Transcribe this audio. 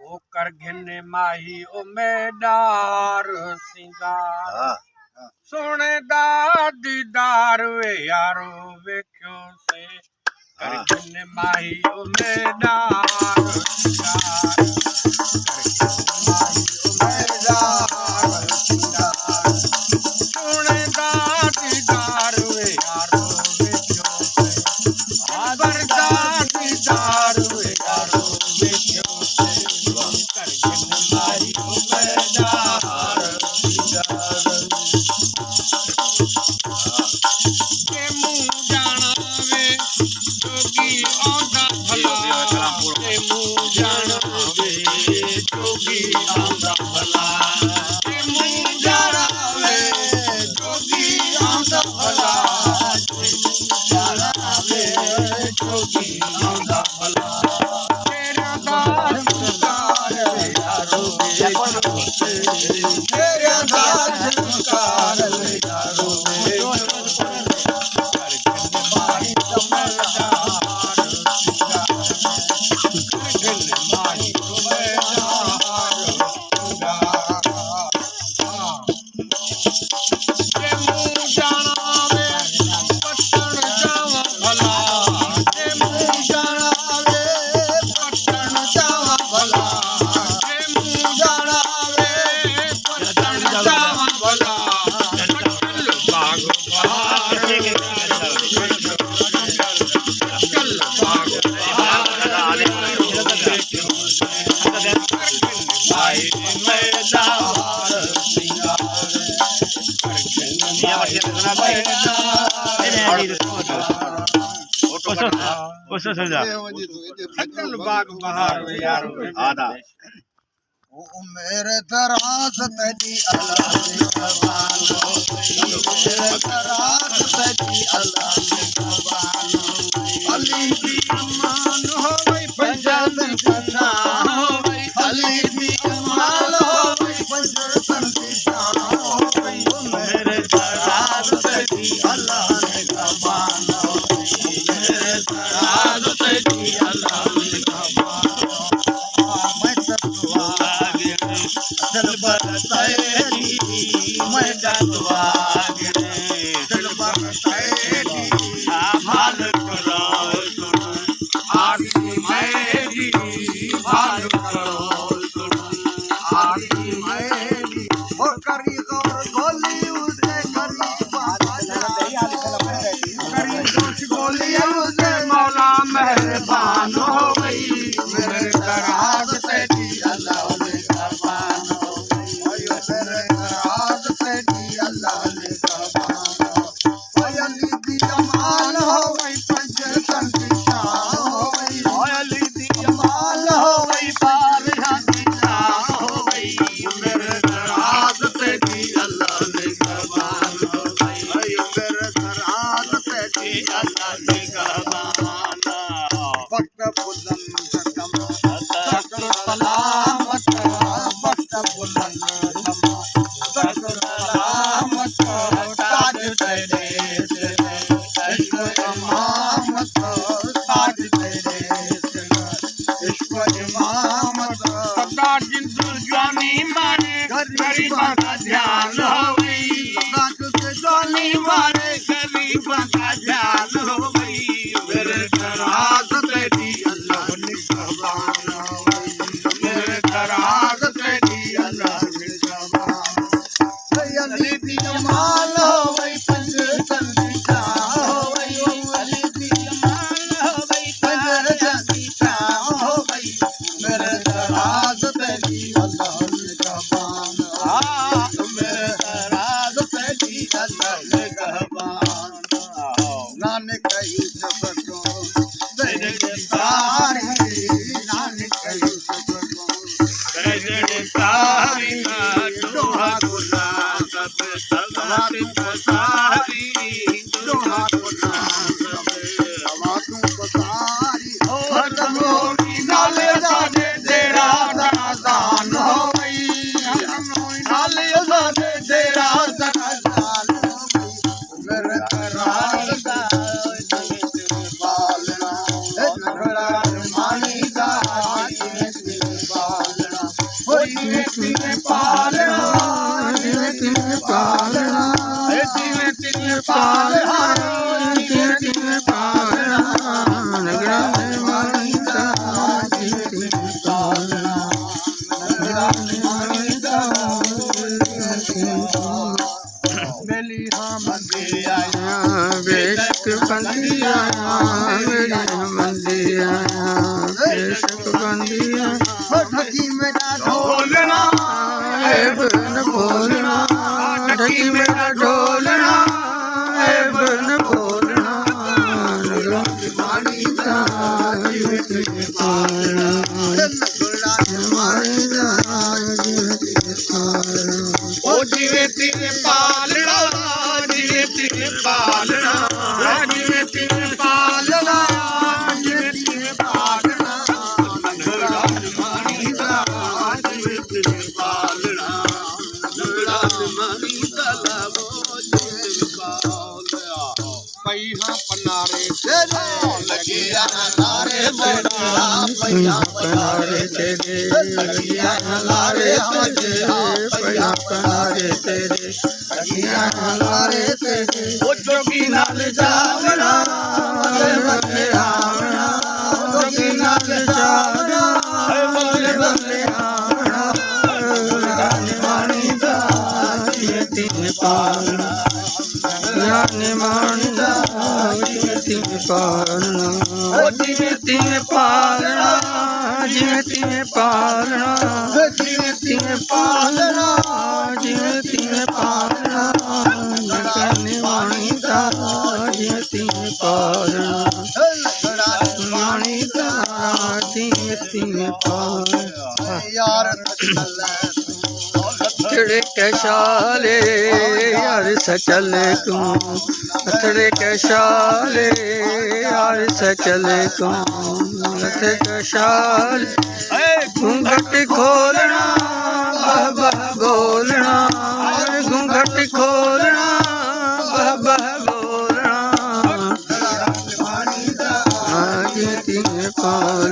वो कर घिने माही ओ मेडार सिंगार सोने दा दीदार वे यारो वेख्यो से कर घिने माही ओ मेडार सिंगार सोने दा दीदार वे यारो वेख्यो से आबर दा दीदार वे यारो वेख्यो से कर घिने माही ओ मेडार सिंगार के मुंह जाना वे जोगी आंदा भला के मुंह जाना वे जोगी आंदा भला के मुंह जाना वे जोगी आंदा भला के मुंह जाना वे जोगी आंदा भला तेरा दास कार वे यारो तेरा दास कार वे यारो मेरे दराज तेरी अल्लाह ने कबान मेरे दराज तेरी अल्लाह ने कबान अली दी अमान हो वही पंजाब बना हो वही अली दी अमान हो वही पंजाब बना हो वही मेरे दराज तेरी अल्लाह ने कबान मेरे दराज तेरी अल्लाह ने कबान दिल बरसाएगी मैं डटवा गिरे दिल बरसाएगी हाल करो सुन आदमी मेरी हाल करो सुन आदमी मेरी हो करी गौर गोली उसे करी करी दोष गोली उसे मौला मेहरबान हो गई मेरे दराज तेरी अल्लाह ने कबान गरीबा का ध्यान हो गई जोनी मारे गरीबा का ध्यान हो गई मेरे दराज तेरी अल्लाह ने कबान हो गई मेरे दराज तेरी अल्लाह ने कबान अली दी जमाल हो गई पंजतन की शान हो गई अली दी जमाल हो गई पंजतन की शान हो गई मेरे दराज तेरी अल्लाह ने कबान नानक यूसुफ को तेरे सारी नानक यूसुफ को तेरे सारी दोहा गुना सब सवारी सारी दोहा गुना सब आवाज़ों को सारी हो तमोनी नाले सादे तेरा दराजान हो गई नाले सादे तेरा दराजान हो गई मेरे दराज मेरी मंदिया बेशक बंदिया ढकी मेरा ढोलना बन बोलना ढकी मेरा ढोलना बन बोलना पानी ओ जिवे तिने पालना जिवे तिने पालना जिवे तिने पालना जिवे तिने पालना मानी दा जिवे तिने पालना मानी दा लावो जिवे पालना पैहा पनारे तेरे लगिया नारे बड़ा पैहा पनारे तेरे लगिया नारे पैहा पनारे तेरे लगिया नारे तेरे ओ जोगी नाल जावना बल्ले आवना जोगी नाल जावना बल्ले आवना मानी दा जिवे पालना मानदा जिवे पालना जिवे तिने पालना जिवे तिने पालना जिवे तिने पालना जिवे तिने पालना नगने मानदा जिवे तिने पालना मानदा जिवे तिने पालना यार अथड़े कैशाले यार सचल तू अथड़े कैशाले यार सचल तू अथड़े कैशाले घूंघट खोलना बाबा बोलना घूंघट खोलना बाबा बोलना आगे तीन पाल